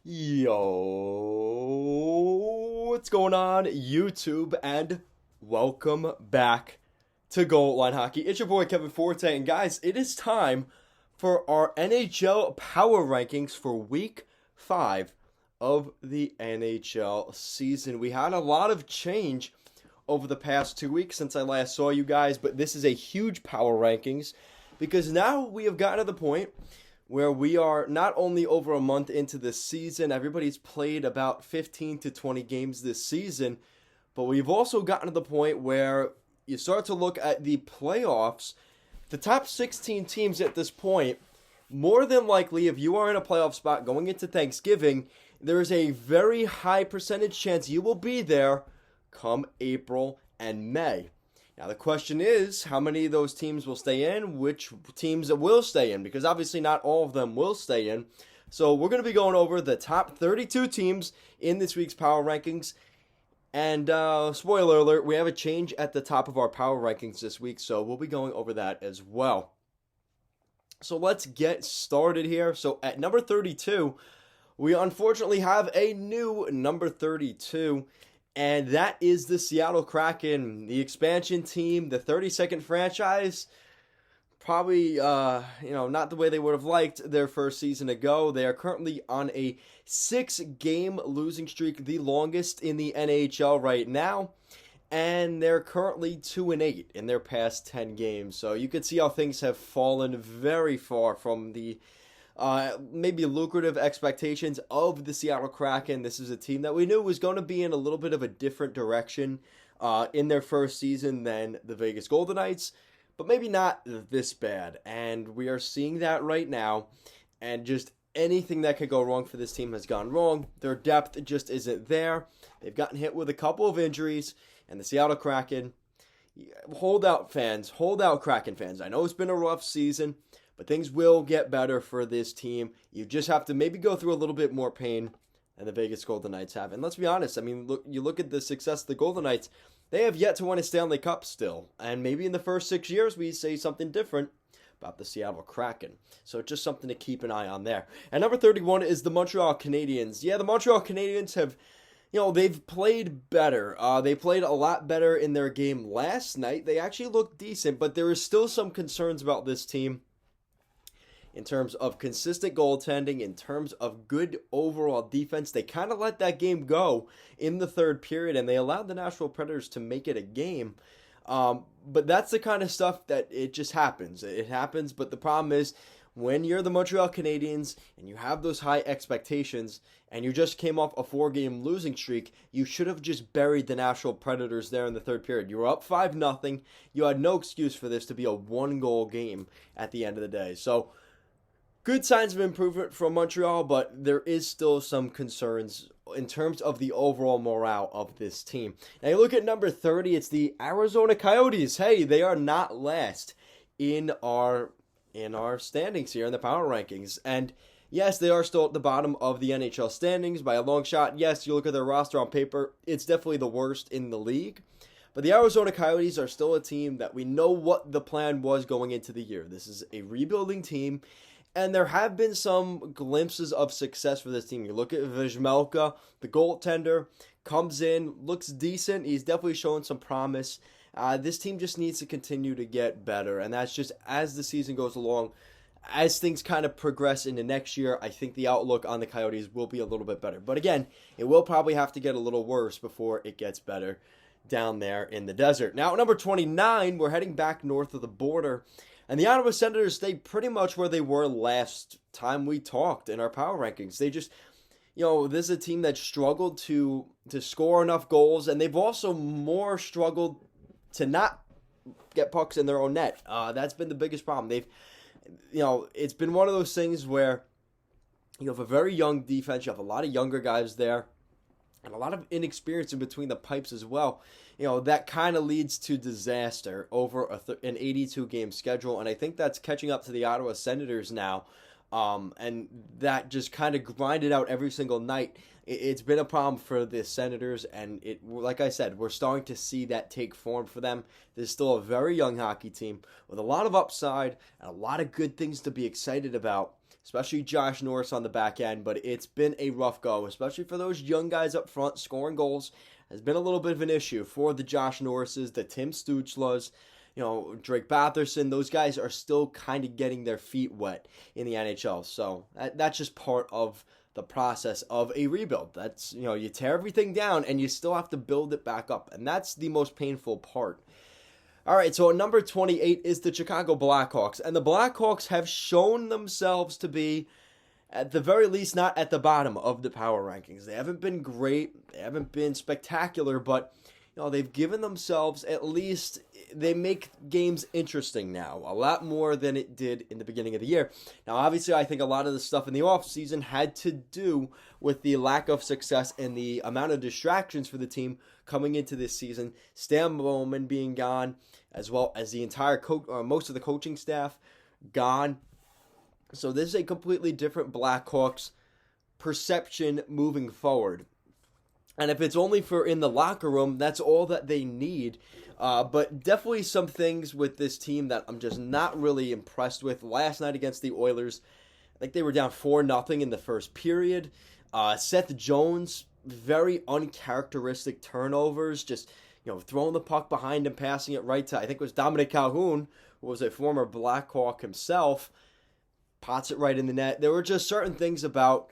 Yo, what's going on, YouTube? And welcome back to Goal Line Hockey. It's your boy Kevin Forte, and guys, it is time for our NHL Power Rankings for Week 5 of the NHL season. We had a lot of change over the past 2 weeks since I last saw you guys, but this is a huge Power Rankings because now we have gotten to the point where we are not only over a month into the season, everybody's played about 15 to 20 games this season, but we've also gotten to the point where you start to look at the playoffs. The top 16 teams at this point, more than likely, if you are in a playoff spot going into Thanksgiving, there is a very high percentage chance you will be there come April and May. Now, the question is, how many of those teams will stay in? Which teams will stay in? Because obviously not all of them will stay in. So we're going to be going over the top 32 teams in this week's Power Rankings. And spoiler alert, we have a change at the top of our Power Rankings this week, so we'll be going over that as well. So let's get started here. So at number 32, we unfortunately have a new number 32. And that is the Seattle Kraken, the expansion team, the 32nd franchise. Probably, not the way they would have liked their first season ago. They are currently on a 6-game losing streak, the longest in the NHL right now. And they're currently 2-8 in their past 10 games. So you can see how things have fallen very far from the maybe lucrative expectations of the Seattle Kraken. This is a team that we knew was going to be in a little bit of a different direction in their first season than the Vegas Golden Knights, but maybe not this bad. And we are seeing that right now, and just anything that could go wrong for this team has gone wrong. Their depth just isn't there. They've gotten hit with a couple of injuries, and the Seattle Kraken, hold out Kraken fans. I know it's been a rough season, but things will get better for this team. You just have to maybe go through a little bit more pain than the Vegas Golden Knights have. And let's be honest, I mean, you look at the success of the Golden Knights, they have yet to win a Stanley Cup still. And maybe in the first 6 years we say something different about the Seattle Kraken. So just something to keep an eye on there. And number 31 is the Montreal Canadiens. Yeah, the Montreal Canadiens have, they've played better. They played a lot better in their game last night. They actually looked decent, but there is still some concerns about this team in terms of consistent goaltending, in terms of good overall defense. They kind of let that game go in the third period, and they allowed the Nashville Predators to make it a game. But that's the kind of stuff that it just happens. It happens, but the problem is when you're the Montreal Canadiens and you have those high expectations and you just came off a 4-game losing streak, you should have just buried the Nashville Predators there in the third period. You were up 5-0. You had no excuse for this to be a 1-goal game at the end of the day. So good signs of improvement from Montreal, but there is still some concerns in terms of the overall morale of this team. Now you look at number 30, it's the Arizona Coyotes. Hey, they are not last in our standings here in the power rankings. And yes, they are still at the bottom of the NHL standings by a long shot. Yes, you look at their roster on paper, it's definitely the worst in the league. But the Arizona Coyotes are still a team that we know what the plan was going into the year. This is a rebuilding team. And there have been some glimpses of success for this team. You look at Vejmelka, the goaltender, comes in, looks decent. He's definitely showing some promise. This team just needs to continue to get better. And that's just as the season goes along, as things kind of progress into next year, I think the outlook on the Coyotes will be a little bit better. But again, it will probably have to get a little worse before it gets better down there in the desert. Now, at number 29, we're heading back north of the border. And the Ottawa Senators stay pretty much where they were last time we talked in our power rankings. They just, this is a team that struggled to score enough goals, and they've also more struggled to not get pucks in their own net. That's been the biggest problem. It's been one of those things where you have a very young defense, you have a lot of younger guys there, and a lot of inexperience in between the pipes as well. That kind of leads to disaster over an 82-game schedule, and I think that's catching up to the Ottawa Senators now, and that just kind of grinded out every single night. It's been a problem for the Senators, and like I said, we're starting to see that take form for them. There's still a very young hockey team with a lot of upside and a lot of good things to be excited about especially Josh Norris on the back end, but it's been a rough go, especially for those young guys up front. Scoring goals has been a little bit of an issue for the Josh Norrises, the Tim Stutzlas, Drake Batherson. Those guys are still kind of getting their feet wet in the NHL, so that's just part of the process of a rebuild. That's, you tear everything down and you still have to build it back up, and that's the most painful part. All right, so at number 28 is the Chicago Blackhawks, and the Blackhawks have shown themselves to be, at the very least, not at the bottom of the power rankings. They haven't been great, they haven't been spectacular, but they've given themselves, at least, they make games interesting now, a lot more than it did in the beginning of the year. Now, obviously, I think a lot of the stuff in the offseason had to do with the lack of success and the amount of distractions for the team coming into this season. Stan Bowman being gone, as well as the entire most of the coaching staff gone. So this is a completely different Blackhawks perception moving forward. And if it's only for in the locker room, that's all that they need. But definitely some things with this team that I'm just not really impressed with. Last night against the Oilers, I think they were down 4-0 in the first period. Seth Jones, very uncharacteristic turnovers, just throwing the puck behind him, passing it right to, I think it was Dominic Calhoun, who was a former Blackhawk himself, pots it right in the net. There were just certain things about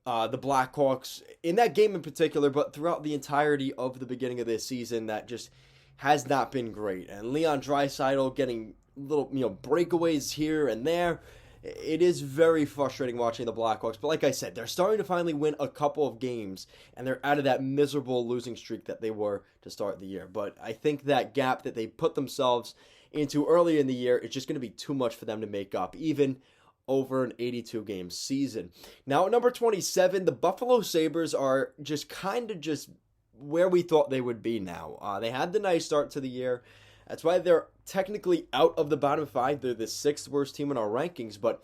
the Blackhawks in that game in particular, but throughout the entirety of the beginning of this season that just has not been great. And Leon Draisaitl getting little breakaways here and there. It is very frustrating watching the Blackhawks, but like I said, they're starting to finally win a couple of games, and they're out of that miserable losing streak that they were to start the year. But I think that gap that they put themselves into early in the year is just going to be too much for them to make up, even over an 82-game season. Now at number 27, the Buffalo Sabres are just where we thought they would be now. They had the nice start to the year. That's why they're technically out of the bottom 5. They're the 6th worst team in our rankings, but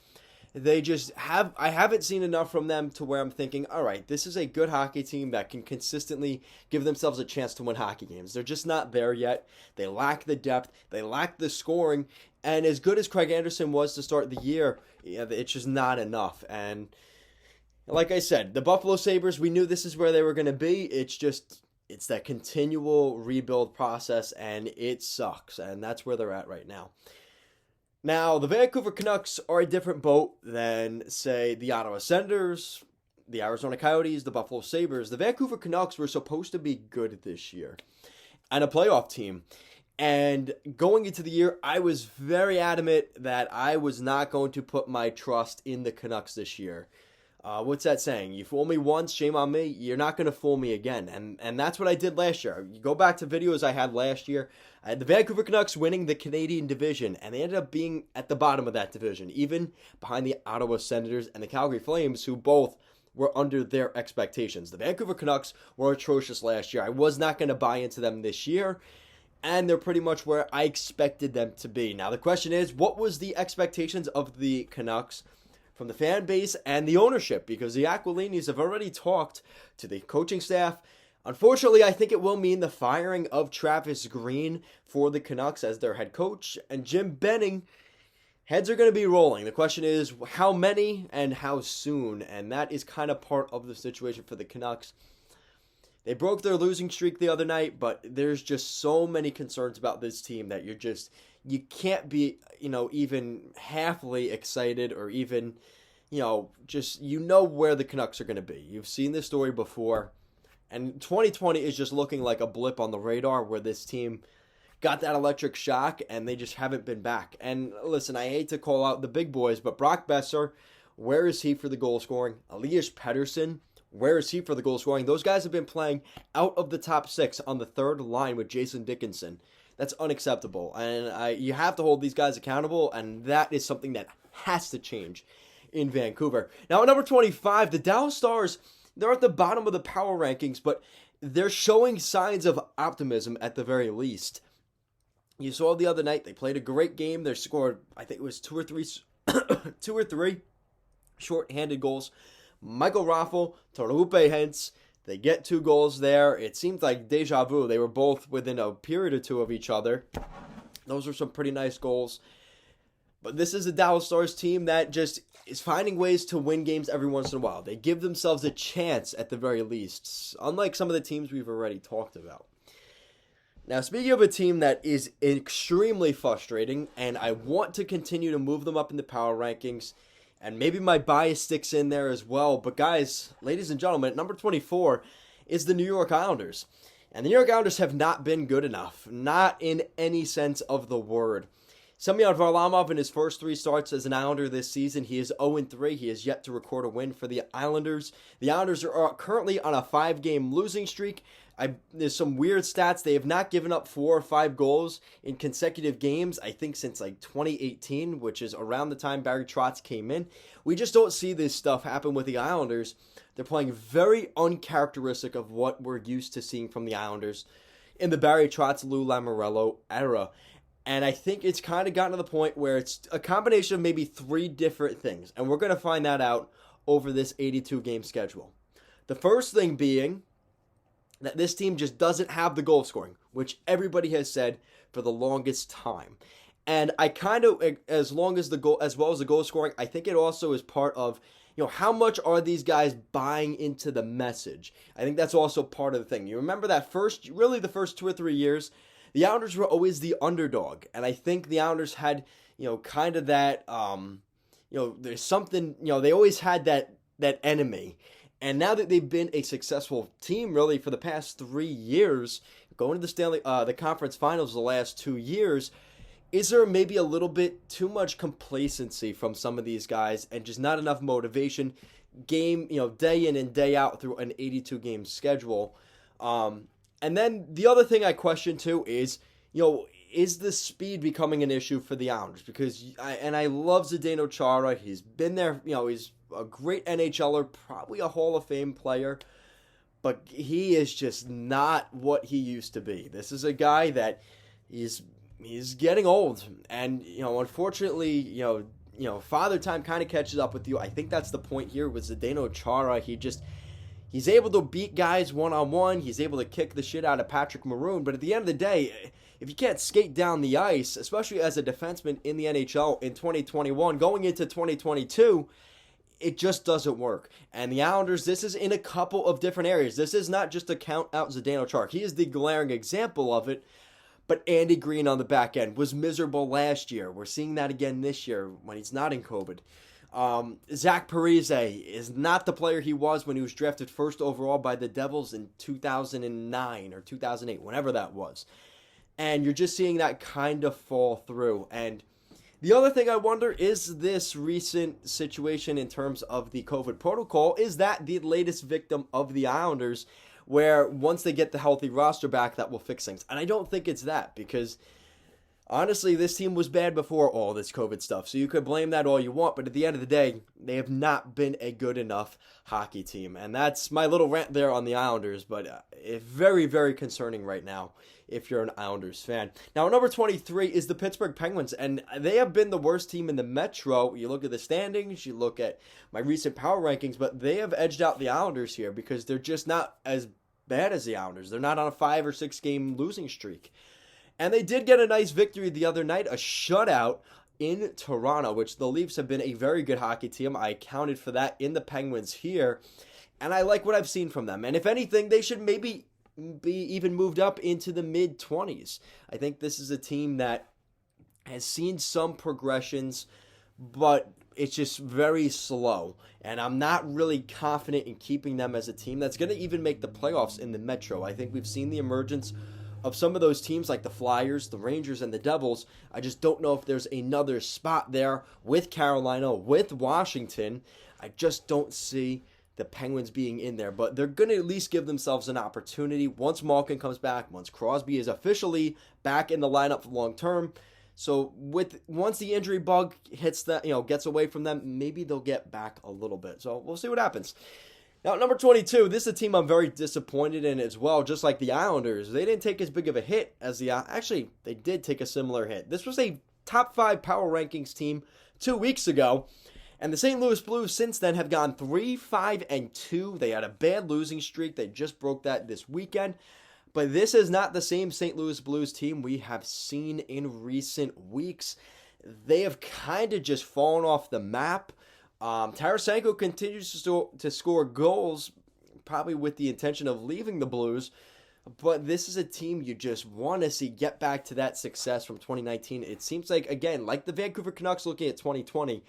they just I haven't seen enough from them to where I'm thinking, all right, this is a good hockey team that can consistently give themselves a chance to win hockey games. They're just not there yet. They lack the depth. They lack the scoring. And as good as Craig Anderson was to start the year, it's just not enough. And like I said, the Buffalo Sabres, we knew this is where they were going to be. It's that continual rebuild process, and it sucks. And that's where they're at right now. Now, the Vancouver Canucks are a different boat than, say, the Ottawa Senators, the Arizona Coyotes, the Buffalo Sabres. The Vancouver Canucks were supposed to be good this year and a playoff team. And going into the year, I was very adamant that I was not going to put my trust in the Canucks this year. What's that saying? You fool me once, shame on me. You're not going to fool me again. And that's what I did last year. You go back to videos I had last year. I had the Vancouver Canucks winning the Canadian division, and they ended up being at the bottom of that division, even behind the Ottawa Senators and the Calgary Flames, who both were under their expectations. The Vancouver Canucks were atrocious last year. I was not going to buy into them this year, and they're pretty much where I expected them to be. Now, the question is, what was the expectations of the Canucks from the fan base and the ownership? Because the Aquilinis have already talked to the coaching staff. Unfortunately, I think it will mean the firing of Travis Green for the Canucks as their head coach, and Jim Benning. Heads are going to be rolling. The question is how many and how soon, and that is kind of part of the situation for the Canucks. They broke their losing streak the other night, but there's just so many concerns about this team that you can't be, even halfly excited or even, where the Canucks are going to be. You've seen this story before, and 2020 is just looking like a blip on the radar where this team got that electric shock and they just haven't been back. And listen, I hate to call out the big boys, but Brock Besser, where is he for the goal scoring? Elias Pettersson, where is he for the goal scoring? Those guys have been playing out of the top 6 on the third line with Jason Dickinson. That's unacceptable. And you have to hold these guys accountable, and that is something that has to change in Vancouver. Now, at number 25, the Dallas Stars, they're at the bottom of the power rankings, but they're showing signs of optimism at the very least. You saw the other night, they played a great game. They scored, I think it was two or three short-handed goals. Michael Raffl, Torupe Hentz, they get 2 goals there. It seems like deja vu. They were both within a period or two of each other. Those are some pretty nice goals. But this is a Dallas Stars team that just is finding ways to win games every once in a while. They give themselves a chance at the very least, unlike some of the teams we've already talked about. Now, speaking of a team that is extremely frustrating, and I want to continue to move them up in the power rankings, and maybe my bias sticks in there as well, but guys, ladies and gentlemen, at number 24 is the New York Islanders. And the New York Islanders have not been good enough, not in any sense of the word. Semyon Varlamov, in his first 3 starts as an Islander this season, he is 0-3. He has yet to record a win for the Islanders. The Islanders are currently on a 5-game losing streak. There's some weird stats. They have not given up 4 or 5 goals in consecutive games, I think since like 2018, which is around the time Barry Trotz came in. We just don't see this stuff happen with the Islanders. They're playing very uncharacteristic of what we're used to seeing from the Islanders in the Barry Trotz, Lou Lamoriello era. And I think it's kind of gotten to the point where it's a combination of maybe 3 different things. And we're going to find that out over this 82-game schedule. The first thing being that this team just doesn't have the goal scoring, which everybody has said for the longest time. And I kind of, as well as the goal scoring, I think it also is part of, how much are these guys buying into the message? I think that's also part of the thing. You remember that the first 2 or 3 years, the Islanders were always the underdog. And I think the Islanders had, kind of that, there's something, they always had that enemy. And now that they've been a successful team, really, for the past 3 years, going to the conference finals the last 2 years, is there maybe a little bit too much complacency from some of these guys and just not enough motivation, day in and day out through an 82-game schedule? And then the other thing I question too is, is the speed becoming an issue for the Islanders? Because I love Zdeno Chara. He's been there, he's a great NHLer, probably a Hall of Fame player, but he is just not what he used to be. This is a guy that he's getting old, and unfortunately, Father Time kind of catches up with you. I think that's the point here with Zdeno Chara. He's able to beat guys one-on-one. He's able to kick the shit out of Patrick Maroon. But at the end of the day, if you can't skate down the ice, especially as a defenseman in the NHL in 2021, going into 2022, it just doesn't work. And the Islanders, this is in a couple of different areas. This is not just to count out Zdeno Chara. He is the glaring example of it. But Andy Green on the back end was miserable last year. We're seeing that again this year when he's not in COVID. Zach Parise is not the player he was when he was drafted first overall by the Devils in 2009 or 2008, whenever that was. And you're just seeing that kind of fall through. And the other thing I wonder is this recent situation in terms of the COVID protocol. Is that the latest victim of the Islanders, where once they get the healthy roster back, that will fix things? And I don't think it's that, because honestly, this team was bad before all this COVID stuff, so you could blame that all you want, but at the end of the day, they have not been a good enough hockey team. And that's my little rant there on the Islanders, but it's very, very concerning right now if you're an Islanders fan. Now, number 23 is the Pittsburgh Penguins, and they have been the worst team in the Metro. You look at the standings, you look at my recent power rankings, but they have edged out the Islanders here because they're just not as bad as the Islanders. They're not on a 5 or 6 game losing streak. And they did get a nice victory the other night, a shutout in Toronto, which the Leafs have been a very good hockey team. I accounted for that in the Penguins here, and I like what I've seen from them. And if anything, they should maybe be even moved up into the mid-20s. I think this is a team that has seen some progressions, but it's just very slow. And I'm not really confident in keeping them as a team that's going to even make the playoffs in the Metro. I think we've seen the emergence of some of those teams like the Flyers, the Rangers, and the Devils. I just don't know if there's another spot there with Carolina, with Washington. I just don't see the Penguins being in there, but they're going to at least give themselves an opportunity once Malkin comes back, once Crosby is officially back in the lineup long term. So once the injury bug hits that, gets away from them, maybe they'll get back a little bit. So we'll see what happens. Now, number 22, this is a team I'm very disappointed in as well, just like the Islanders. They didn't take as big of a hit as actually, they did take a similar hit. This was a top 5 power rankings team 2 weeks ago, and the St. Louis Blues since then have gone 3-5-2. They had a bad losing streak. They just broke that this weekend. But this is not the same St. Louis Blues team we have seen in recent weeks. they have kind of just fallen off the map. Tarasenko continues to score goals, probably with the intention of leaving the Blues. But this is a team you just want to see get back to that success from 2019. It seems like, again, like the Vancouver Canucks looking at 2020,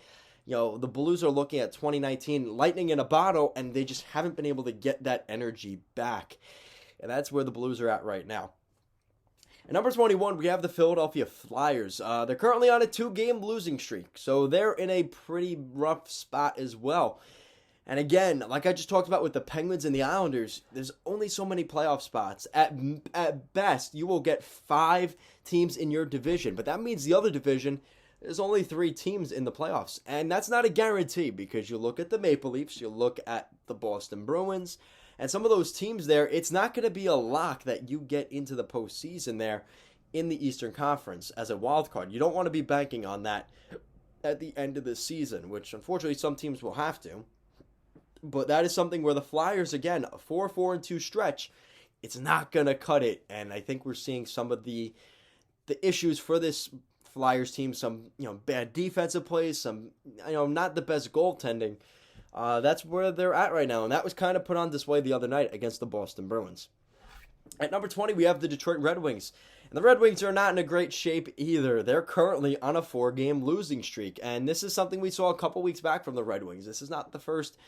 the Blues are looking at 2019, lightning in a bottle, and they just haven't been able to get that energy back. And that's where the Blues are at right now. At number 21, we have the Philadelphia Flyers. They're currently on a 2-game losing streak, so they're in a pretty rough spot as well. And again, like I just talked about with the Penguins and the Islanders, there's only so many playoff spots. At best, you will get 5 teams in your division, but that means the other division, there's only 3 teams in the playoffs. And that's not a guarantee, because you look at the Maple Leafs, you look at the Boston Bruins, and some of those teams there, it's not going to be a lock that you get into the postseason there in the Eastern Conference as a wild card. You don't want to be banking on that at the end of the season, which unfortunately some teams will have to. But that is something where the Flyers, again, a 4-4-2 stretch, it's not going to cut it. And I think we're seeing some of the issues for this Flyers team, some bad defensive plays, some not the best goaltending. That's where they're at right now. And that was kind of put on display the other night against the Boston Bruins. At number 20, we have the Detroit Red Wings. And the Red Wings are not in a great shape either. They're currently on a 4-game losing streak. And this is something we saw a couple weeks back from the Red Wings. This is not the first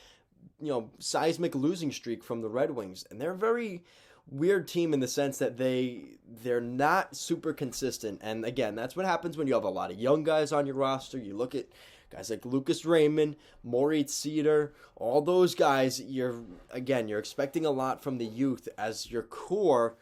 seismic losing streak from the Red Wings. And they're a very weird team in the sense that they're not super consistent. And again, that's what happens when you have a lot of young guys on your roster. You look at guys like Lucas Raymond, Moritz Seider, all those guys, you're expecting a lot from the youth as your core.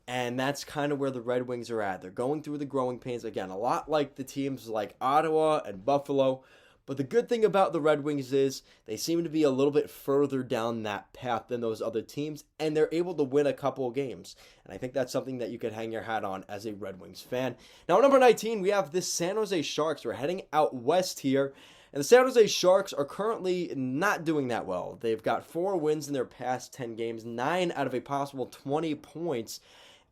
And that's kind of where the Red Wings are at. They're going through the growing pains. Again, a lot like the teams like Ottawa and Buffalo. But the good thing about the Red Wings is they seem to be a little bit further down that path than those other teams, and they're able to win a couple of games. And I think that's something that you could hang your hat on as a Red Wings fan. Now, at number 19, we have the San Jose Sharks. We're heading out west here, and the San Jose Sharks are currently not doing that well. They've got 4 wins in their past 10 games, 9 out of a possible 20 points.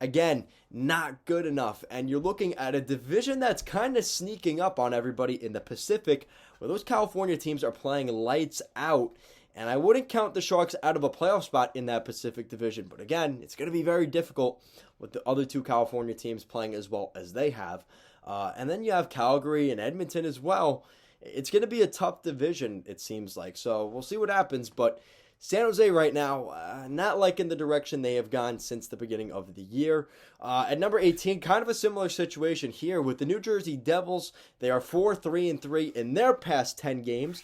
Again, not good enough. And you're looking at a division that's kind of sneaking up on everybody in the Pacific, where those California teams are playing lights out. And I wouldn't count the Sharks out of a playoff spot in that Pacific division. But again, it's going to be very difficult with the other 2 California teams playing as well as they have. And then you have Calgary and Edmonton as well. It's going to be a tough division, it seems like. So we'll see what happens. But San Jose right now, not liking the direction they have gone since the beginning of the year. At number 18, kind of a similar situation here with the New Jersey Devils. They are 4-3-3 in their past 10 games.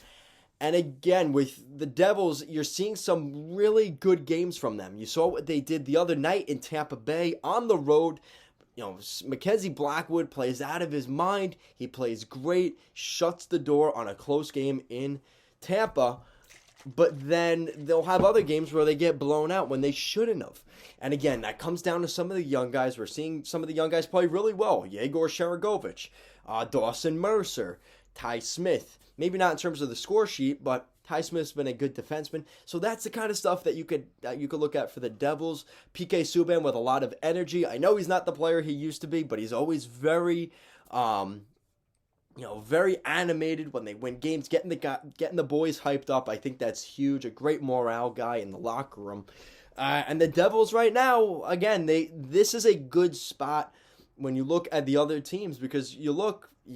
And again, with the Devils, you're seeing some really good games from them. You saw what they did the other night in Tampa Bay on the road. Mackenzie Blackwood plays out of his mind. He plays great, shuts the door on a close game in Tampa. But then they'll have other games where they get blown out when they shouldn't have. And again, that comes down to some of the young guys. We're seeing some of the young guys play really well. Yegor Sharangovich, Dawson Mercer, Ty Smith. Maybe not in terms of the score sheet, but Ty Smith's been a good defenseman. So that's the kind of stuff that you could look at for the Devils. PK Subban with a lot of energy. I know he's not the player he used to be, but he's always very very animated when they win games, getting the boys hyped up. I think that's huge. A great morale guy in the locker room. And the Devils right now, again, this is a good spot when you look at the other teams, because you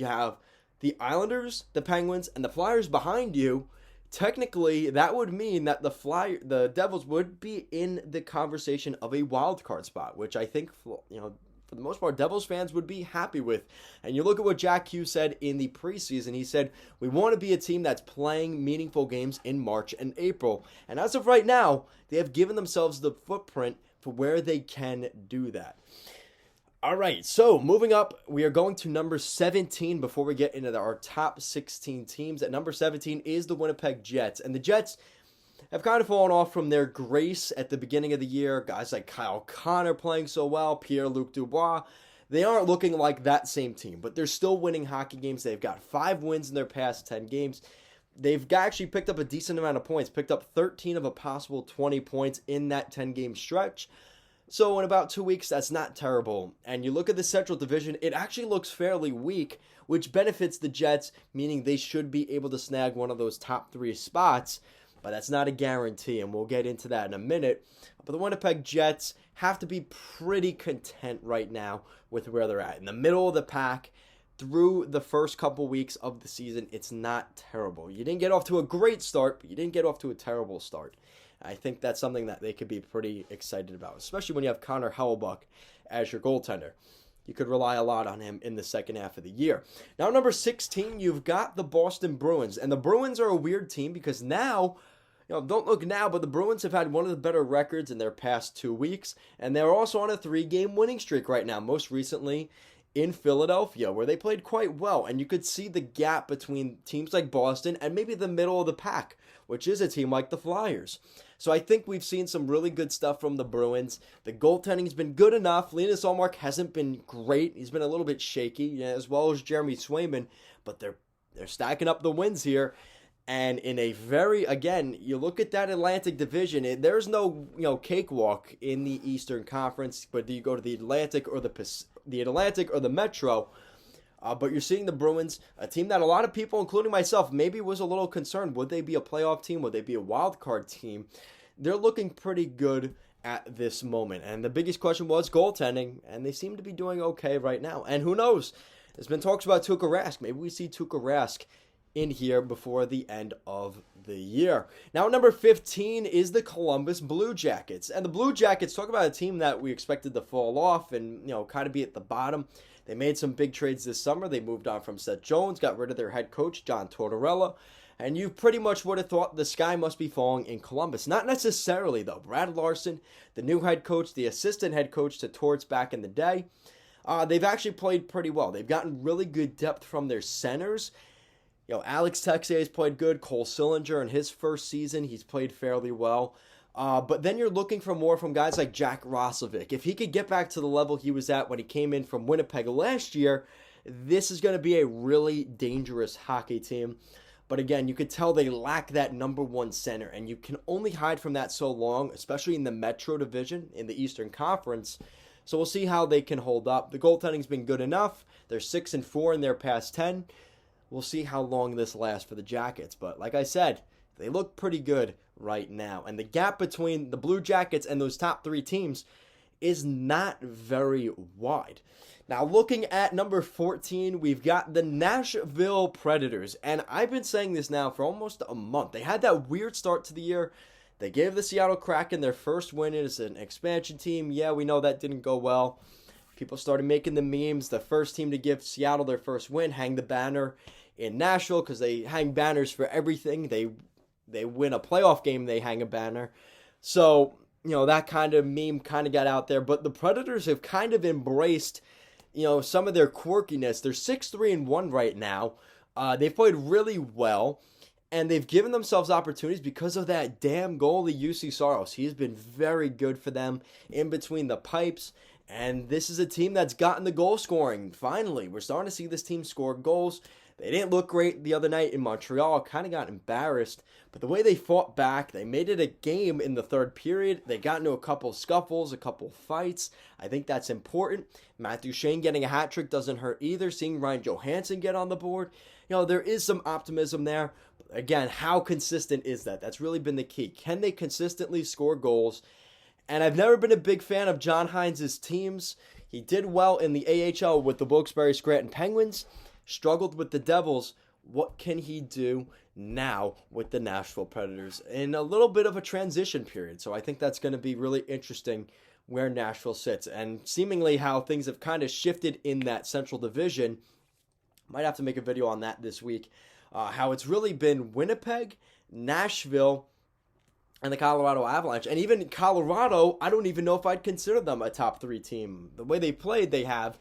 have the Islanders, the Penguins, and the Flyers behind you. Technically, that would mean that the Devils would be in the conversation of a wild card spot, which I think for the most part, Devils fans would be happy with. And you look at what Jack Hughes said in the preseason. He said, we want to be a team that's playing meaningful games in March and April. And as of right now, they have given themselves the footprint for where they can do that. All right, so moving up, we are going to number 17 before we get into our top 16 teams. At number 17 is the Winnipeg Jets. And the Jets have kind of fallen off from their grace at the beginning of the year. Guys like Kyle Connor playing so well, Pierre-Luc Dubois, they aren't looking like that same team, but they're still winning hockey games. They've got 5 wins in their past 10 games. They've actually picked up a decent amount of points, picked up 13 of a possible 20 points in that 10-game stretch. So in about 2 weeks, that's not terrible. And you look at the Central Division, it actually looks fairly weak, which benefits the Jets, meaning they should be able to snag one of those top 3 spots. But that's not a guarantee, and we'll get into that in a minute. But the Winnipeg Jets have to be pretty content right now with where they're at. In the middle of the pack, through the first couple weeks of the season, it's not terrible. You didn't get off to a great start, but you didn't get off to a terrible start. I think that's something that they could be pretty excited about, especially when you have Connor Hellebuyck as your goaltender. You could rely a lot on him in the second half of the year. Now, number 16, you've got the Boston Bruins. And the Bruins are a weird team because now, don't look now, but the Bruins have had one of the better records in their past 2 weeks. And they're also on a 3-game winning streak right now, most recently in Philadelphia, where they played quite well. And you could see the gap between teams like Boston and maybe the middle of the pack, which is a team like the Flyers. So I think we've seen some really good stuff from the Bruins. The goaltending's been good enough. Linus Ullmark hasn't been great. He's been a little bit shaky, as well as Jeremy Swayman, but they're stacking up the wins here. And in a very, again, you look at that Atlantic Division, there's no, cakewalk in the Eastern Conference, whether you go to the Atlantic or the Atlantic or the Metro. But you're seeing the Bruins, a team that a lot of people, including myself, maybe was a little concerned. Would they be a playoff team? Would they be a wild card team? They're looking pretty good at this moment. And the biggest question was goaltending, and they seem to be doing okay right now. And who knows? There's been talks about Tuukka Rask. Maybe we see Tuukka Rask in here before the end of the year. Now, number 15 is the Columbus Blue Jackets. And the Blue Jackets, talk about a team that we expected to fall off and, kind of be at the bottom. They made some big trades this summer. They moved on from Seth Jones, got rid of their head coach, John Tortorella. And you pretty much would have thought the sky must be falling in Columbus. Not necessarily, though. Brad Larson, the new head coach, the assistant head coach to Torts back in the day, they've actually played pretty well. They've gotten really good depth from their centers. Alex Texier has played good. Cole Sillinger in his first season, he's played fairly well. But then you're looking for more from guys like Jack Roslovic. If he could get back to the level he was at when he came in from Winnipeg last year, this is going to be a really dangerous hockey team. But again, you could tell they lack that number one center, and you can only hide from that so long, especially in the Metro Division, in the Eastern Conference. So we'll see how they can hold up. The goaltending's been good enough. They're 6-4 in their past 10. We'll see how long this lasts for the Jackets. But like I said, they look pretty good right now. And the gap between the Blue Jackets and those top 3 teams is not very wide. Now, looking at number 14, we've got the Nashville Predators. And I've been saying this now for almost a month. They had that weird start to the year. They gave the Seattle Kraken their first win as an expansion team. Yeah, we know that didn't go well. People started making the memes. The first team to give Seattle their first win, hang the banner in Nashville, because they hang banners for everything. They win a playoff game, they hang a banner. So, that kind of meme kind of got out there. But the Predators have kind of embraced, some of their quirkiness. They're 6-3-1 right now. They've played really well. And they've given themselves opportunities because of that damn goalie, UC Saros. He's been very good for them in between the pipes. And this is a team that's gotten the goal scoring. Finally, we're starting to see this team score goals. They didn't look great the other night in Montreal. Kind of got embarrassed. But the way they fought back, they made it a game in the third period. They got into a couple scuffles, a couple fights. I think that's important. Matthew Shane getting a hat trick doesn't hurt either. Seeing Ryan Johansson get on the board, there is some optimism there. But again, how consistent is that? That's really been the key. Can they consistently score goals? And I've never been a big fan of John Hines' teams. He did well in the AHL with the Wilkes-Barre Scranton Penguins. Struggled with the Devils. What can he do now with the Nashville Predators in a little bit of a transition period? So I think that's going to be really interesting where Nashville sits, and seemingly how things have kind of shifted in that Central Division. Might have to make a video on that this week. How it's really been Winnipeg, Nashville, and the Colorado Avalanche. And even Colorado, I don't even know if I'd consider them a top 3 team. The way they played, they have.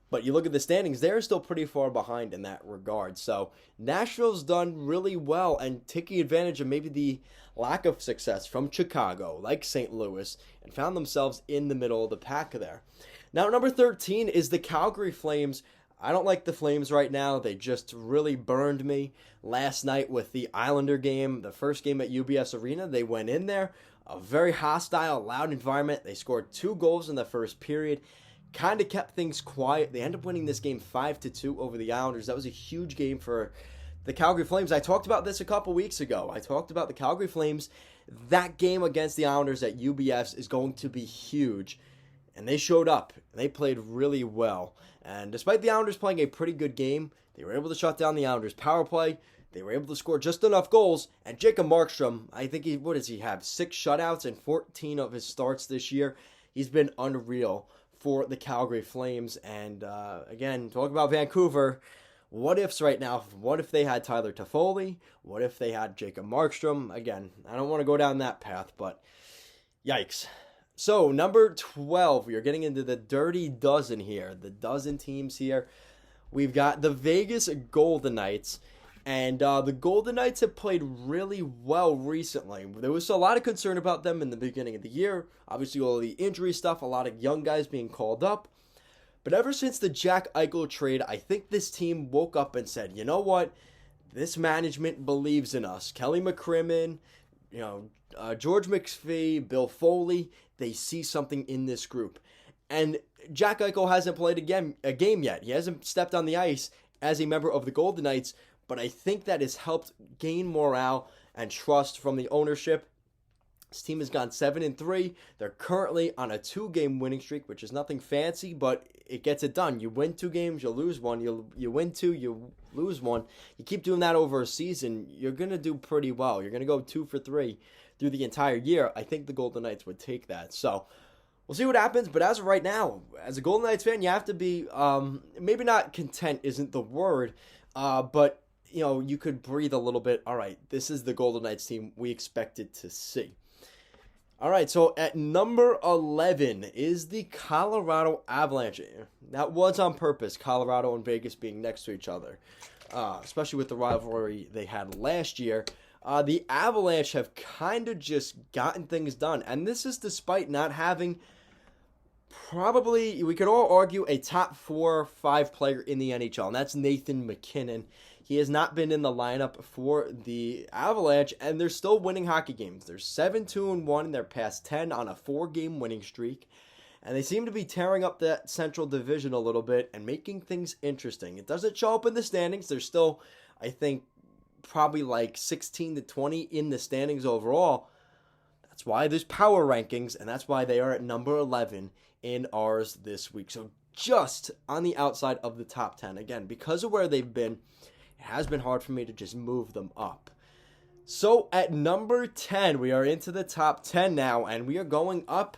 But you look at the standings, they're still pretty far behind in that regard. So Nashville's done really well and taking advantage of maybe the lack of success from Chicago, like St. Louis, and found themselves in the middle of the pack there. Now, number 13 is the Calgary Flames. I don't like the Flames right now. They just really burned me last night with the Islander game, the first game at UBS Arena. They went in there. A very hostile, loud environment. They scored 2 goals in the first period. Kind of kept things quiet. They ended up winning this game 5-2 over the Islanders. That was a huge game for the Calgary Flames. I talked about this a couple weeks ago. I talked about the Calgary Flames. That game against the Islanders at UBS is going to be huge. And they showed up. They played really well. And despite the Islanders playing a pretty good game, they were able to shut down the Islanders' power play. They were able to score just enough goals. And Jacob Markstrom, I think what does he have? 6 shutouts in 14 of his starts this year. He's been unreal for the Calgary Flames. And again, talk about Vancouver. What ifs right now? What if they had Tyler Toffoli? What if they had Jacob Markstrom? Again, I don't want to go down that path, but yikes. So, number 12, we are getting into the dirty dozen here. The dozen teams here. We've got the Vegas Golden Knights. And the Golden Knights have played really well recently. There was a lot of concern about them in the beginning of the year. Obviously, all the injury stuff, a lot of young guys being called up. But ever since the Jack Eichel trade, I think this team woke up and said, you know what? This management believes in us. Kelly McCrimmon, George McPhee, Bill Foley, they see something in this group. And Jack Eichel hasn't played a game yet. He hasn't stepped on the ice as a member of the Golden Knights, but I think that has helped gain morale and trust from the ownership. This team has gone 7-3. They're currently on a 2-game winning streak, which is nothing fancy, but it gets it done. You win 2 games, you lose 1. You win 2, you lose 1. You keep doing that over a season, you're going to do pretty well. You're going to go 2 for 3 through the entire year. I think the Golden Knights would take that. So we'll see what happens, but as of right now, as a Golden Knights fan, you have to be, maybe not content isn't the word, but you could breathe a little bit. All right, this is the Golden Knights team we expected to see. All right, so at number 11 is the Colorado Avalanche. That was on purpose, Colorado and Vegas being next to each other, especially with the rivalry they had last year. The Avalanche have kind of just gotten things done, and this is despite not having probably, we could all argue, a top 4 or 5 player in the NHL, and that's Nathan MacKinnon. He has not been in the lineup for the Avalanche, and they're still winning hockey games. They're 7-2-1 in their past 10 on a 4-game winning streak, and they seem to be tearing up that Central Division a little bit and making things interesting. It doesn't show up in the standings. They're still, I think, probably like 16-20 in the standings overall. That's why there's power rankings, and that's why they are at number 11 in ours this week. So just on the outside of the top 10. Again, because of where they've been, it has been hard for me to just move them up. So at number 10, we are into the top 10 now, and we are going up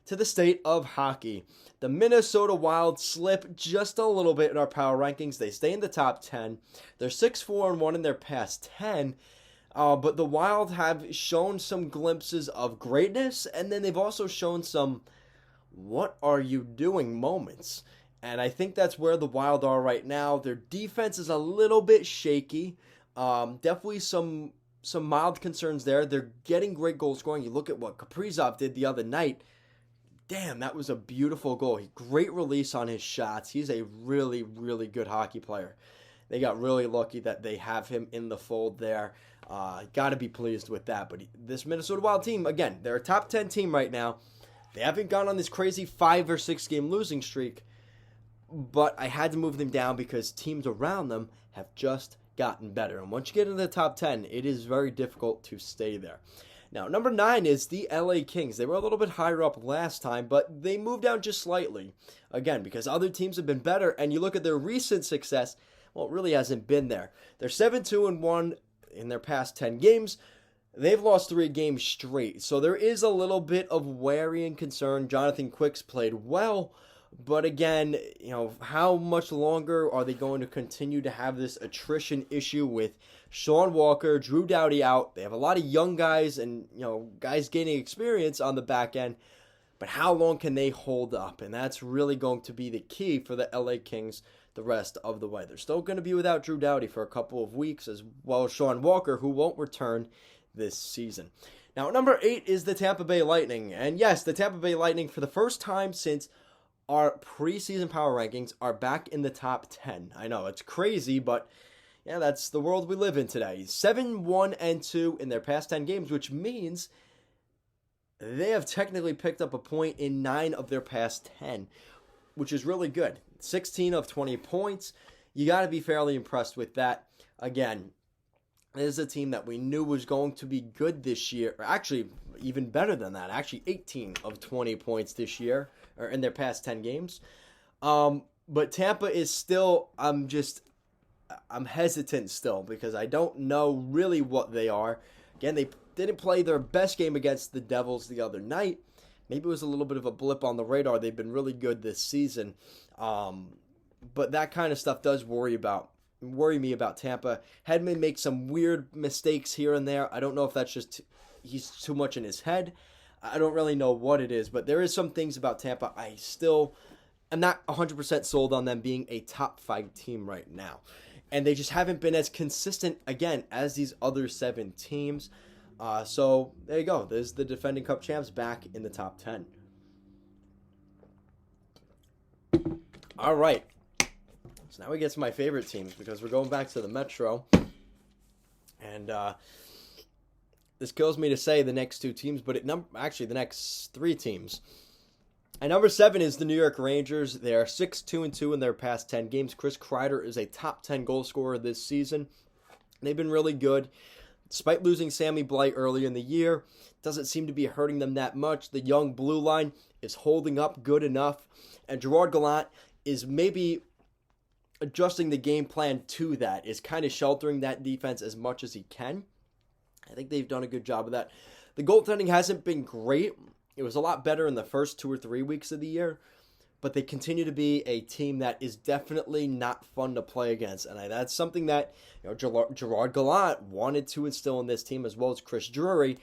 to the state of hockey. The Minnesota Wild slip just a little bit in our power rankings. They stay in the top 10. They're 6-4-1 in their past 10. But the Wild have shown some glimpses of greatness, and then they've also shown some what are you doing moments. And I think that's where the Wild are right now. Their defense is a little bit shaky. Definitely some mild concerns there. They're getting great goal scoring. You look at what Kaprizov did the other night. Damn, that was a beautiful goal. Great release on his shots. He's a really, really good hockey player. They got really lucky that they have him in the fold there. Got to be pleased with that. But this Minnesota Wild team, again, they're a top 10 team right now. They haven't gone on this crazy 5 or 6 game losing streak. But I had to move them down because teams around them have just gotten better. And once you get into the top 10, it is very difficult to stay there. Now, number 9 is the LA Kings. They were a little bit higher up last time, but they moved down just slightly. Again, because other teams have been better, and you look at their recent success, well, it really hasn't been there. They're 7-2-1 in their past 10 games. They've lost 3 games straight, so there is a little bit of worry and concern. Jonathan Quick's played well, but again, how much longer are they going to continue to have this attrition issue with Sean Walker, Drew Doughty out? They have a lot of young guys and, guys gaining experience on the back end, but how long can they hold up? And that's really going to be the key for the LA Kings the rest of the way. They're still going to be without Drew Doughty for a couple of weeks, as well as Sean Walker, who won't return this season. Now, number 8 is the Tampa Bay Lightning. And yes, the Tampa Bay Lightning, for the first time since our preseason power rankings, are back in the top 10. I know, it's crazy, but yeah, that's the world we live in today. 7-1-2 in their past 10 games, which means they have technically picked up a point in 9 of their past 10, which is really good. 16 of 20 points. You got to be fairly impressed with that. Again, this is a team that we knew was going to be good this year. Or actually, even better than that. Actually, 18 of 20 points this year, or in their past 10 games. But Tampa is still, I'm hesitant still because I don't know really what they are. Again, they didn't play their best game against the Devils the other night. Maybe it was a little bit of a blip on the radar. They've been really good this season. But that kind of stuff does worry me about Tampa. Hedman makes some weird mistakes here and there. I don't know if that's just he's too much in his head. I don't really know what it is, but there is some things about Tampa I still am not 100% sold on them being a top 5 team right now. And they just haven't been as consistent, again, as these other 7 teams. So there you go. There's the defending Cup champs back in the top 10. All right. So now we get to my favorite teams because we're going back to the Metro. And this kills me to say the next 2 teams, but actually the next 3 teams. And number 7 is the New York Rangers. They are 6-2-2 in their past 10 games. Chris Kreider is a top 10 goal scorer this season. They've been really good. Despite losing Sammy Blais earlier in the year, it doesn't seem to be hurting them that much. The young blue line is holding up good enough. And Gerard Gallant is maybe adjusting the game plan to that, is kind of sheltering that defense as much as he can. I think they've done a good job of that. The goaltending hasn't been great. It was a lot better in the first 2 or 3 weeks of the year, but they continue to be a team that is definitely not fun to play against, and that's something that Gerard Gallant wanted to instill in this team, as well as Chris Drury.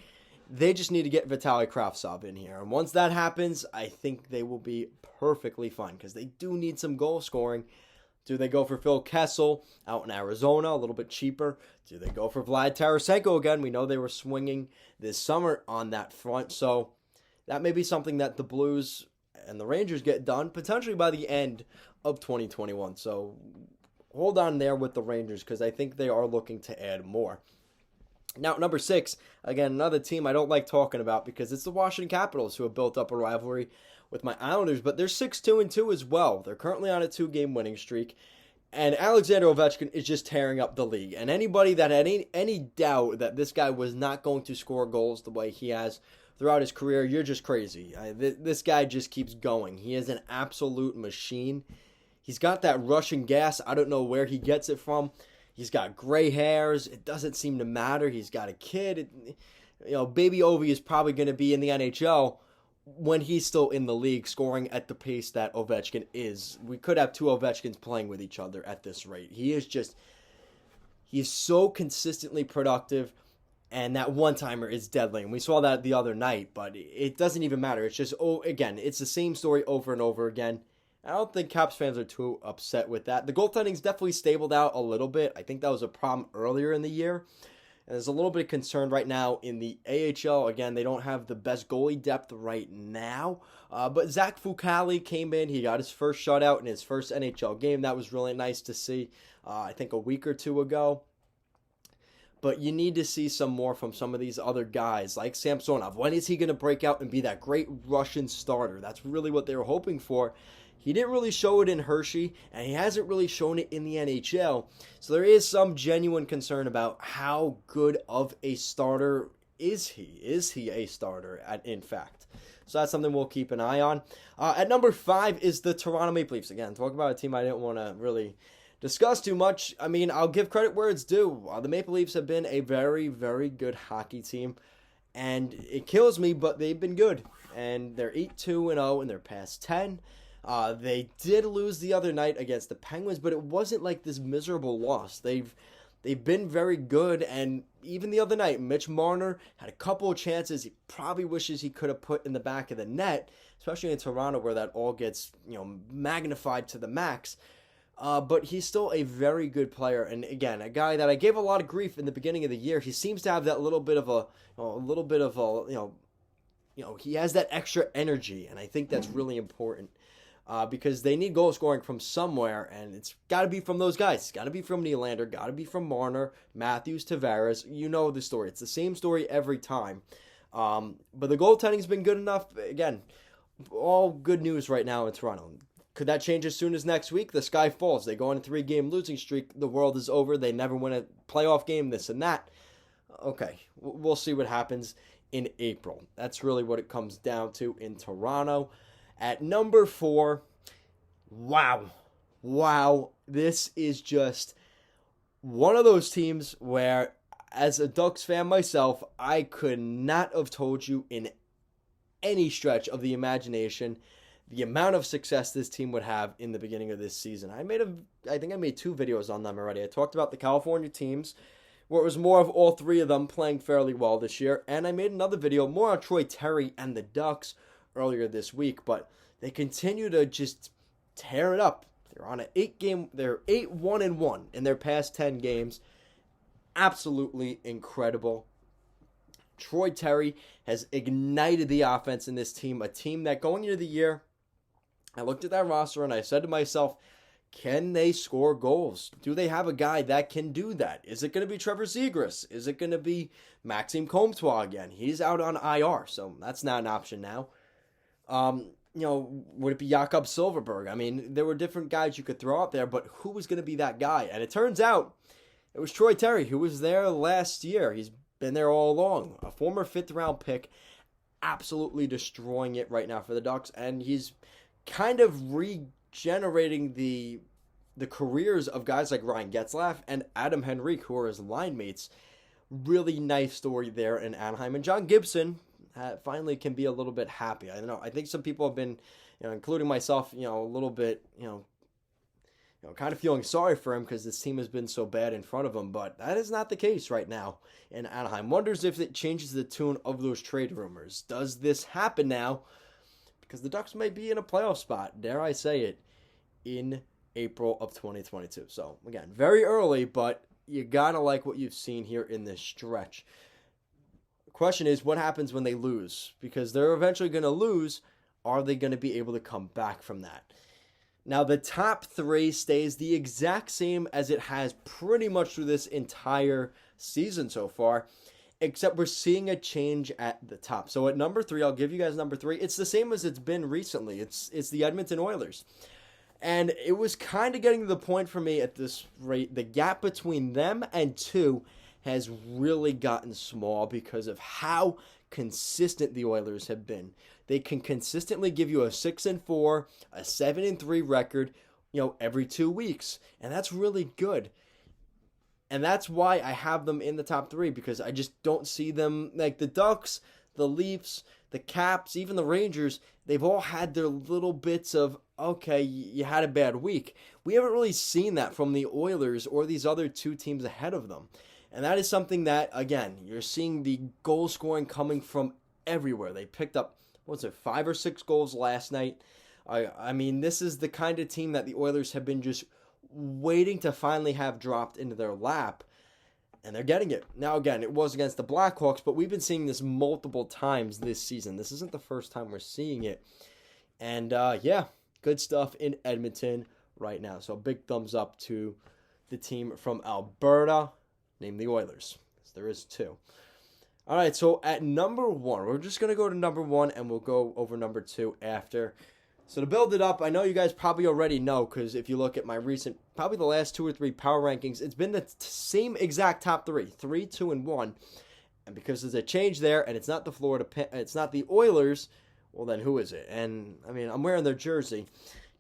They just need to get Vitaly Kravtsov in here, and once that happens, I think they will be perfectly fine, because they do need some goal scoring. Do they go for Phil Kessel out in Arizona, a little bit cheaper? Do they go for Vlad Tarasenko again? We know they were swinging this summer on that front, so that may be something that the Blues and the Rangers get done potentially by the end of 2021. So hold on there with the Rangers because I think they are looking to add more. Now, number 6, again, another team I don't like talking about because it's the Washington Capitals who have built up a rivalry with my Islanders, but they're 6-2-2 as well. They're currently on a 2-game winning streak, and Alexander Ovechkin is just tearing up the league. And anybody that had any doubt that this guy was not going to score goals the way he has throughout his career, you're just crazy. This guy just keeps going. He is an absolute machine. He's got that Russian gas. I don't know where he gets it from. He's got gray hairs. It doesn't seem to matter. He's got a kid. Baby Ovi is probably going to be in the NHL when he's still in the league, scoring at the pace that Ovechkin is. We could have 2 Ovechkins playing with each other at this rate. He's so consistently productive. And that one-timer is deadly. And we saw that the other night, but it doesn't even matter. It's just, again, it's the same story over and over again. I don't think Caps fans are too upset with that. The goaltending's definitely stabled out a little bit. I think that was a problem earlier in the year. And there's a little bit of concern right now in the AHL. Again, they don't have the best goalie depth right now. But Zach Fucale came in. He got his first shutout in his first NHL game. That was really nice to see, I think a week or 2 ago. But you need to see some more from some of these other guys, like Samsonov. When is he going to break out and be that great Russian starter? That's really what they were hoping for. He didn't really show it in Hershey, and he hasn't really shown it in the NHL. So there is some genuine concern about how good of a starter is he. Is he a starter, in fact? So that's something we'll keep an eye on. At number 5 is the Toronto Maple Leafs. Again, talk about a team I didn't want to really discuss too much. I mean, I'll give credit where it's due. The Maple Leafs have been a very, very good hockey team, and it kills me, but they've been good. And they're 8-2-0 in their past 10. They did lose the other night against the Penguins, but it wasn't like this miserable loss. They've been very good, and even the other night, Mitch Marner had a couple of chances he probably wishes he could have put in the back of the net, especially in Toronto where that all gets magnified to the max. But he's still a very good player, and again, a guy that I gave a lot of grief in the beginning of the year. He seems to have that little bit of he has that extra energy, and I think that's really important because they need goal scoring from somewhere, and it's got to be from those guys. It's got to be from Nylander, got to be from Marner, Matthews, Tavares. You know the story. It's the same story every time. But the goaltending's been good enough. Again, all good news right now in Toronto. Could that change as soon as next week? The sky falls. They go on a 3-game losing streak. The world is over. They never win a playoff game, this and that. Okay, we'll see what happens in April. That's really what it comes down to in Toronto. At number 4, wow. This is just one of those teams where, as a Ducks fan myself, I could not have told you in any stretch of the imagination the amount of success this team would have in the beginning of this season. I think I made 2 videos on them already. I talked about the California teams, where it was more of all 3 of them playing fairly well this year, and I made another video more on Troy Terry and the Ducks earlier this week, but they continue to just tear it up. They're on an 8-game, they're 8-1-1 in their past 10 games. Absolutely incredible. Troy Terry has ignited the offense in this team, a team that going into the year, I looked at that roster and I said to myself, can they score goals? Do they have a guy that can do that? Is it going to be Trevor Zegras? Is it going to be Maxime Comtois again? He's out on IR, so that's not an option now. Would it be Jakob Silverberg? I mean, there were different guys you could throw out there, but who was going to be that guy? And it turns out it was Troy Terry, who was there last year. He's been there all along. A former 5th-round pick, absolutely destroying it right now for the Ducks, and he's kind of regenerating the careers of guys like Ryan Getzlaf and Adam Henrique, who are his line mates. Really nice story there in Anaheim. And John Gibson finally can be a little bit happy. I don't know. I think some people have been, including myself, a little bit, kind of feeling sorry for him because this team has been so bad in front of him. But that is not the case right now in Anaheim. Wonders if it changes the tune of those trade rumors. Does this happen now? Because the Ducks might be in a playoff spot, dare I say it, in April of 2022. So, again, very early, but you gotta like what you've seen here in this stretch. The question is, what happens when they lose? Because they're eventually going to lose. Are they going to be able to come back from that? Now, the top 3 stays the exact same as it has pretty much through this entire season so far, except we're seeing a change at the top. So at number 3, I'll give you guys number 3. It's the same as it's been recently. It's the Edmonton Oilers. And it was kind of getting to the point for me at this rate. The gap between them and 2 has really gotten small because of how consistent the Oilers have been. They can consistently give you a 6-4, a 7-3 record, every 2 weeks. And that's really good. And that's why I have them in the top 3, because I just don't see them, like the Ducks, the Leafs, the Caps, even the Rangers. They've all had their little bits of, okay, you had a bad week. We haven't really seen that from the Oilers or these other 2 teams ahead of them. And that is something that, again, you're seeing the goal scoring coming from everywhere. They picked up, 5 or 6 goals last night. I mean, this is the kind of team that the Oilers have been just waiting to finally have dropped into their lap, and they're getting it. Now, again, it was against the Blackhawks, but we've been seeing this multiple times this season. This isn't the first time we're seeing it. And, good stuff in Edmonton right now. So, big thumbs up to the team from Alberta, named the Oilers, because there is 2. All right, so at number 1, we're just going to go to number 1, and we'll go over number 2 after. So to build it up, I know you guys probably already know, because if you look at my recent, probably the last 2 or 3 power rankings, it's been the same exact top 3, 3, 2, and 1. And because there's a change there, and it's not the Oilers, well then who is it? And I mean, I'm wearing their jersey,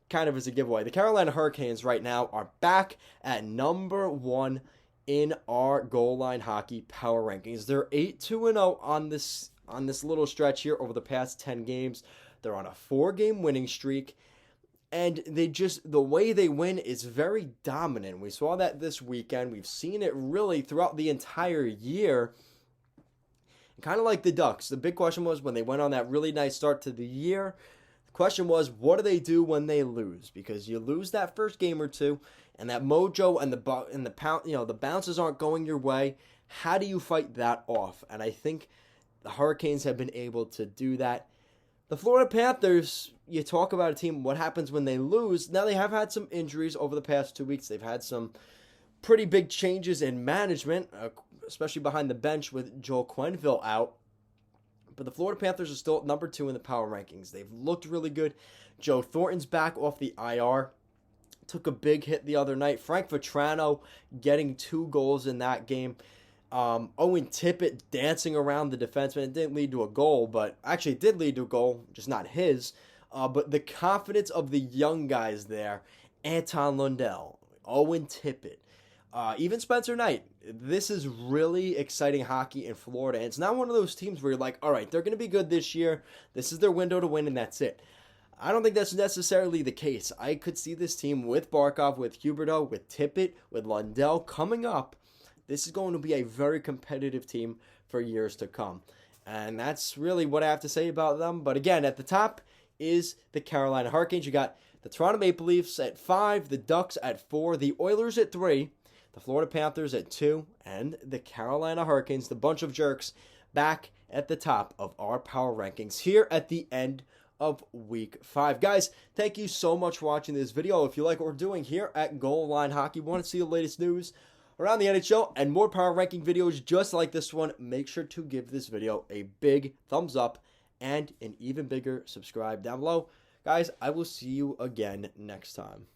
kind of as a giveaway. The Carolina Hurricanes right now are back at number 1 in our goal line hockey power rankings. They're 8-2-0 on this little stretch here over the past 10 games. They're on a 4-game winning streak, and the way they win is very dominant. We saw that this weekend. We've seen it really throughout the entire year. Kind of like the Ducks. The big question was when they went on that really nice start to the year, the question was, what do they do when they lose? Because you lose that first game or 2, and that mojo and the bounces aren't going your way. How do you fight that off? And I think the Hurricanes have been able to do that. The Florida Panthers, you talk about a team, what happens when they lose? Now, they have had some injuries over the past 2 weeks. They've had some pretty big changes in management, especially behind the bench with Joel Quenneville out. But the Florida Panthers are still at number 2 in the power rankings. They've looked really good. Joe Thornton's back off the IR. Took a big hit the other night. Frank Vetrano getting 2 goals in that game. Owen Tippett dancing around the defenseman. It didn't lead to a goal, but actually it did lead to a goal, just not his. But the confidence of the young guys there, Anton Lundell, Owen Tippett, even Spencer Knight. This is really exciting hockey in Florida. And it's not one of those teams where you're like, all right, they're going to be good this year. This is their window to win, and that's it. I don't think that's necessarily the case. I could see this team with Barkov, with Huberdeau, with Tippett, with Lundell coming up. This is going to be a very competitive team for years to come. And that's really what I have to say about them. But again, at the top is the Carolina Hurricanes. You got the Toronto Maple Leafs at 5, the Ducks at 4, the Oilers at 3, the Florida Panthers at 2, and the Carolina Hurricanes, the bunch of jerks, back at the top of our power rankings here at the end of week 5. Guys, thank you so much for watching this video. If you like what we're doing here at Goal Line Hockey, want to see the latest news around the NHL and more power ranking videos just like this one, make sure to give this video a big thumbs up and an even bigger subscribe down below. Guys, I will see you again next time.